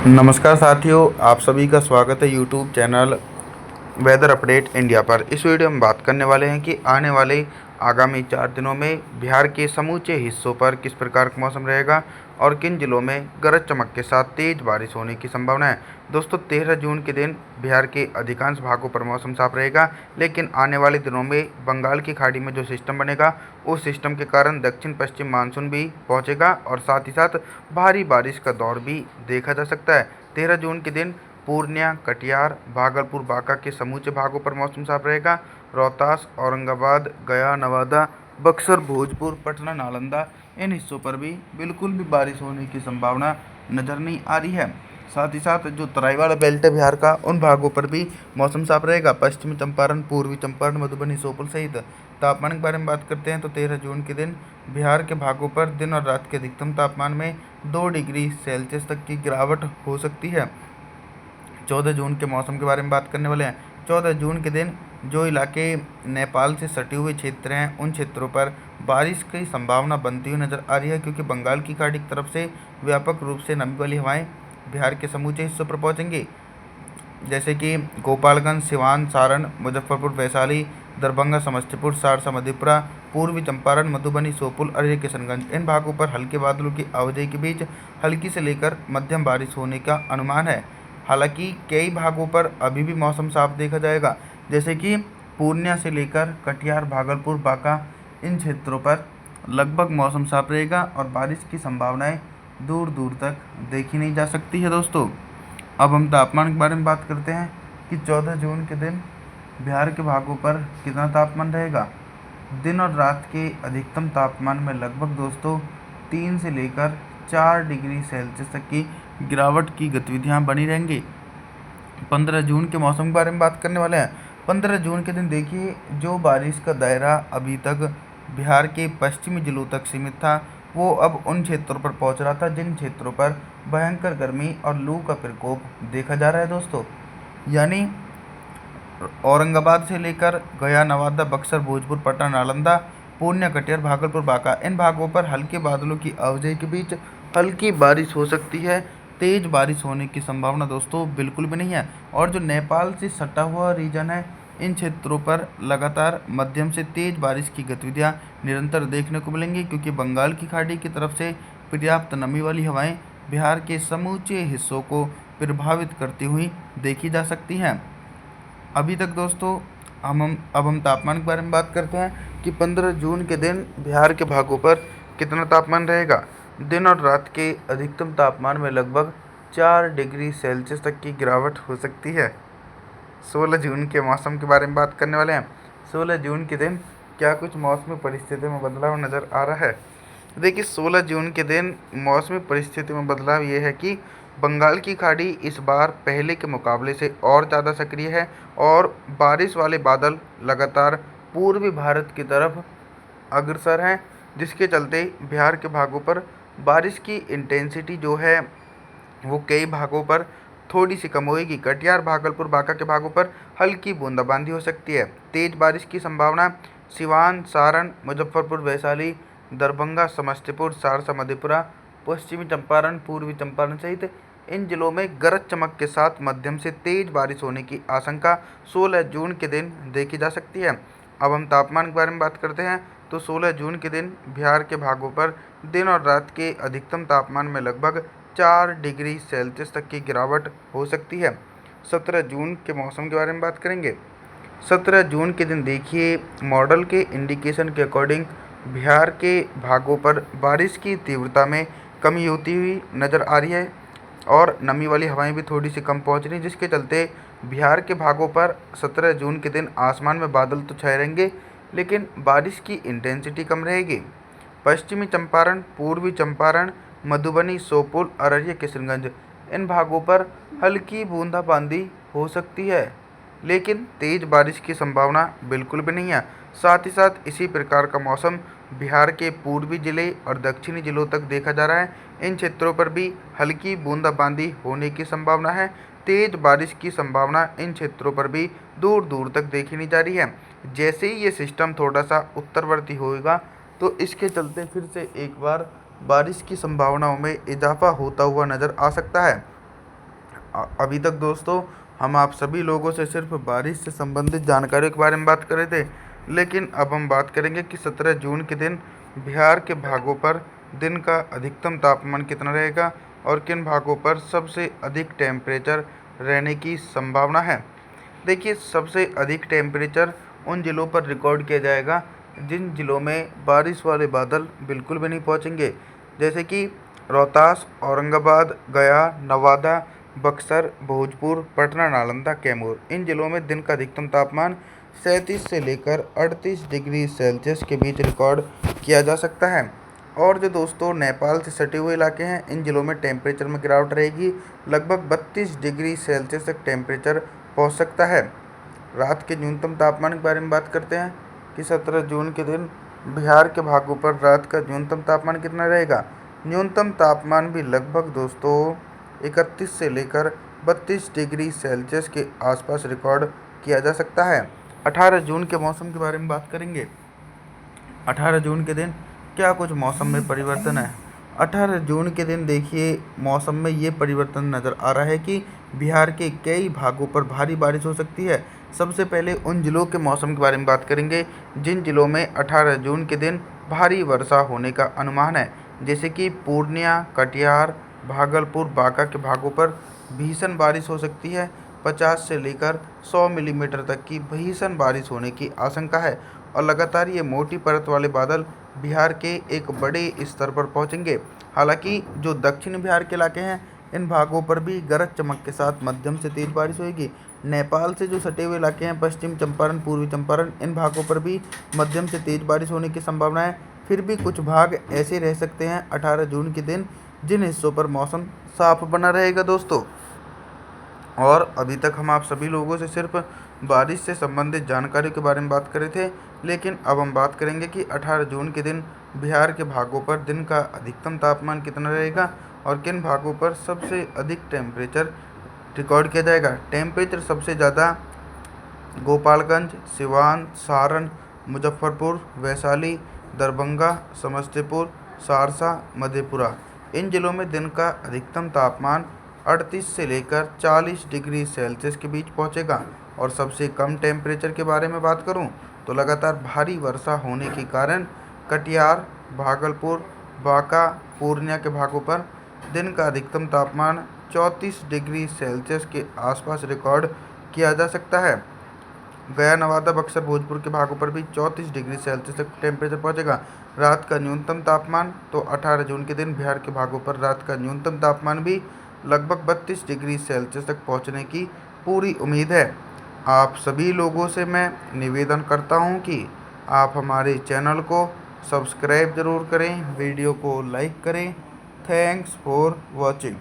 नमस्कार साथियों, आप सभी का स्वागत है YouTube channel weather update India पर। इस वीडियो में बात करने वाले हैं कि आने वाले आगामी 4 दिनों में बिहार के समूचे हिस्सों पर किस प्रकार का मौसम रहेगा और किन जिलों में गरज चमक के साथ तेज़ बारिश होने की संभावना है। दोस्तों, 13 जून के दिन बिहार के अधिकांश भागों पर मौसम साफ रहेगा, लेकिन आने वाले दिनों में बंगाल की खाड़ी में जो सिस्टम बनेगा, उस सिस्टम के कारण दक्षिण पश्चिम मानसून भी पहुंचेगा और साथ ही साथ भारी बारिश का दौर भी देखा जा सकता है। 13 जून के दिन पूर्णिया, कटिहार, भागलपुर, बांका के समूचे भागों पर मौसम साफ रहेगा। रोहतास, औरंगाबाद, गया, नवादा, बक्सर, भोजपुर, पटना, नालंदा इन हिस्सों पर भी बिल्कुल भी बारिश होने की संभावना नज़र नहीं आ रही है। साथ ही साथ जो तराई वाला बेल्ट है बिहार का, उन भागों पर भी मौसम साफ रहेगा। पश्चिमी चंपारण, पूर्वी चंपारण, मधुबनी, श्योपुर सहित तापमान के बारे में बात करते हैं तो 13 जून के दिन बिहार के भागों पर दिन और रात के अधिकतम तापमान में 2 डिग्री सेल्सियस तक की गिरावट हो सकती है। 14 जून के मौसम के बारे में बात करने वाले हैं। 14 जून के दिन जो इलाके नेपाल से सटे हुए क्षेत्र हैं, उन क्षेत्रों पर बारिश की संभावना बनती हुई नज़र आ रही है, क्योंकि बंगाल की खाड़ी की तरफ से व्यापक रूप से नमी वाली हवाएं बिहार के समूचे हिस्सों पर पहुंचेंगी, जैसे कि गोपालगंज, सिवान, सारण, मुजफ्फरपुर, वैशाली, दरभंगा, समस्तीपुर, सहरसा, मधेपुरा, पूर्वी चंपारण, मधुबनी, श्योपुर, अररिया, किशनगंज इन भागों पर हल्के बादलों की आवाजाही के बीच हल्की से लेकर मध्यम बारिश होने का अनुमान है। हालांकि कई भागों पर अभी भी मौसम साफ देखा जाएगा, जैसे कि पूर्णिया से लेकर कटिहार, भागलपुर, बांका इन क्षेत्रों पर लगभग मौसम साफ रहेगा और बारिश की संभावनाएं दूर दूर तक देखी नहीं जा सकती है। दोस्तों, अब हम तापमान के बारे में बात करते हैं कि 14 जून के दिन बिहार के भागों पर कितना तापमान रहेगा। दिन और रात के अधिकतम तापमान में लगभग दोस्तों 3 से लेकर 4 डिग्री सेल्सियस तक की गिरावट की गतिविधियां बनी रहेंगी। 15 जून के मौसम के बारे में बात करने वाले हैं। 15 जून के दिन देखिए, जो बारिश का दायरा अभी तक बिहार के पश्चिमी जिलों तक सीमित था, वो अब उन क्षेत्रों पर पहुंच रहा था जिन क्षेत्रों पर भयंकर गर्मी और लू का प्रकोप देखा जा रहा है। दोस्तों, यानी औरंगाबाद से लेकर गया, नवादा, बक्सर, भोजपुर, पटना, नालंदा, पूर्णिया, कटिहार, भागलपुर, बांका इन भागों पर हल्के बादलों की आवाजाही के बीच हल्की बारिश हो सकती है। तेज़ बारिश होने की संभावना दोस्तों बिल्कुल भी नहीं है। और जो नेपाल से सटा हुआ रीजन है, इन क्षेत्रों पर लगातार मध्यम से तेज़ बारिश की गतिविधियां निरंतर देखने को मिलेंगी, क्योंकि बंगाल की खाड़ी की तरफ से पर्याप्त नमी वाली हवाएं बिहार के समूचे हिस्सों को प्रभावित करती हुई देखी जा सकती हैं। अभी तक दोस्तों अब हम तापमान के बारे में बात करते हैं कि 15 जून के दिन बिहार के भागों पर कितना तापमान रहेगा। दिन और रात के अधिकतम तापमान में लगभग 4 डिग्री सेल्सियस तक की गिरावट हो सकती है। 16 जून के मौसम के बारे में बात करने वाले हैं। 16 जून के दिन क्या कुछ मौसमी परिस्थितियों में बदलाव नज़र आ रहा है। देखिए, 16 जून के दिन मौसमी परिस्थिति में बदलाव ये है कि बंगाल की खाड़ी इस बार पहले के मुकाबले से और ज़्यादा सक्रिय है और बारिश वाले बादल लगातार पूर्वी भारत की तरफ अग्रसर हैं, जिसके चलते बिहार के भागों पर बारिश की इंटेंसिटी जो है वो कई भागों पर थोड़ी सी कम होगी। कटिहार, भागलपुर, बांका के भागों पर हल्की बूंदाबांदी हो सकती है। तेज़ बारिश की संभावना सिवान, सारण, मुजफ्फरपुर, वैशाली, दरभंगा, समस्तीपुर, सहरसा, मधेपुरा, पश्चिमी चंपारण, पूर्वी चंपारण सहित इन जिलों में गरज चमक के साथ मध्यम से तेज़ बारिश होने की आशंका 16 जून के दिन देखी जा सकती है। अब हम तापमान के बारे में बात करते हैं तो 16 जून के दिन बिहार के भागों पर दिन और रात के अधिकतम तापमान में लगभग 4 डिग्री सेल्सियस तक की गिरावट हो सकती है। 17 जून के मौसम के बारे में बात करेंगे। 17 जून के दिन देखिए, मॉडल के इंडिकेशन के अकॉर्डिंग बिहार के भागों पर बारिश की तीव्रता में कमी होती हुई नज़र आ रही है और नमी वाली हवाएं भी थोड़ी सी कम पहुंच रही हैं, जिसके चलते बिहार के भागों पर 17 जून के दिन आसमान में बादल तो छाए रहेंगे, लेकिन बारिश की इंटेंसिटी कम रहेगी। पश्चिमी चंपारण, पूर्वी चंपारण, मधुबनी, श्योपुर, अररिया, किशनगंज इन भागों पर हल्की बूंदाबांदी हो सकती है, लेकिन तेज़ बारिश की संभावना बिल्कुल भी नहीं है। साथ ही साथ इसी प्रकार का मौसम बिहार के पूर्वी जिले और दक्षिणी जिलों तक देखा जा रहा है। इन क्षेत्रों पर भी हल्की बूंदाबांदी होने की संभावना है। तेज़ बारिश की संभावना इन क्षेत्रों पर भी दूर दूर तक देखी नहीं जा रही है। जैसे ही ये सिस्टम थोड़ा सा उत्तरवर्ती होएगा, तो इसके चलते फिर से एक बार बारिश की संभावनाओं में इजाफा होता हुआ नज़र आ सकता है। अभी तक दोस्तों हम आप सभी लोगों से सिर्फ बारिश से संबंधित जानकारियों के बारे में बात कर रहे थे, लेकिन अब हम बात करेंगे कि 17 जून के दिन बिहार के भागों पर दिन का अधिकतम तापमान कितना रहेगा और किन भागों पर सबसे अधिक टेम्परेचर रहने की संभावना है। देखिए, सबसे अधिक टेम्परेचर उन ज़िलों पर रिकॉर्ड किया जाएगा जिन ज़िलों में बारिश वाले बादल बिल्कुल भी नहीं पहुंचेंगे, जैसे कि रोहतास, औरंगाबाद, गया, नवादा, बक्सर, भोजपुर, पटना, नालंदा, कैमूर। इन जिलों में दिन का अधिकतम तापमान 37 से लेकर 38 डिग्री सेल्सियस के बीच रिकॉर्ड किया जा सकता है। और जो दोस्तों नेपाल से सटे हुए इलाके हैं, इन जिलों में टेम्परेचर में गिरावट रहेगी, लगभग 32 डिग्री सेल्सियस तक टेम्परेचर पहुंच सकता है। रात के न्यूनतम तापमान के बारे में बात करते हैं कि 17 जून के दिन बिहार के भागों पर रात का न्यूनतम तापमान कितना रहेगा। न्यूनतम तापमान भी लगभग दोस्तों 31 से लेकर 32 डिग्री सेल्सियस के आसपास रिकॉर्ड किया जा सकता है। 18 जून के मौसम के बारे में बात करेंगे। 18 जून के दिन क्या कुछ मौसम में परिवर्तन है। 18 जून के दिन देखिए, मौसम में ये परिवर्तन नज़र आ रहा है कि बिहार के कई भागों पर भारी बारिश हो सकती है। सबसे पहले उन जिलों के मौसम के बारे में बात करेंगे जिन जिलों में 18 जून के दिन भारी वर्षा होने का अनुमान है, जैसे कि पूर्णिया, कटिहार, भागलपुर, बांका के भागों पर भीषण बारिश हो सकती है। 50 से लेकर 100 मिलीमीटर तक की भीषण बारिश होने की आशंका है और लगातार ये मोटी परत वाले बादल बिहार के एक बड़े स्तर पर पहुंचेंगे। हालांकि जो दक्षिण बिहार के इलाके हैं, इन भागों पर भी गरज चमक के साथ मध्यम से तेज बारिश होगी। नेपाल से जो सटे हुए इलाके हैं, पश्चिम चंपारण, पूर्वी चंपारण, इन भागों पर भी मध्यम से तेज बारिश होने की संभावना है। फिर भी कुछ भाग ऐसे रह सकते हैं 18 जून के दिन जिन हिस्सों पर मौसम साफ बना रहेगा दोस्तों। और अभी तक हम आप सभी लोगों से सिर्फ बारिश से संबंधित जानकारी के बारे में बात कर रहे थे, लेकिन अब हम बात करेंगे कि 18 जून के दिन बिहार के भागों पर दिन का अधिकतम तापमान कितना रहेगा और किन भागों पर सबसे अधिक टेम्परेचर रिकॉर्ड किया जाएगा। टेम्परेचर सबसे ज़्यादा गोपालगंज, सिवान, सारण, मुजफ्फरपुर, वैशाली, दरभंगा, समस्तीपुर, सहरसा, मधेपुरा, इन जिलों में दिन का अधिकतम तापमान 38 से लेकर 40 डिग्री सेल्सियस के बीच पहुंचेगा। और सबसे कम टेम्परेचर के बारे में बात करूं तो लगातार भारी वर्षा होने के कारण कटिहार, भागलपुर, बांका, पूर्णिया के भागों पर दिन का अधिकतम तापमान 34 डिग्री सेल्सियस के आसपास रिकॉर्ड किया जा सकता है। गया, नवादा, बक्सर, भोजपुर के भागों पर भी 34 डिग्री सेल्सियस तक टेम्परेचर पहुंचेगा। रात का न्यूनतम तापमान तो 18 जून के दिन बिहार के भागों पर रात का न्यूनतम तापमान भी लगभग 32 डिग्री सेल्सियस तक पहुंचने की पूरी उम्मीद है। आप सभी लोगों से मैं निवेदन करता हूं कि आप हमारे चैनल को सब्सक्राइब ज़रूर करें, वीडियो को लाइक करें। Thanks for watching.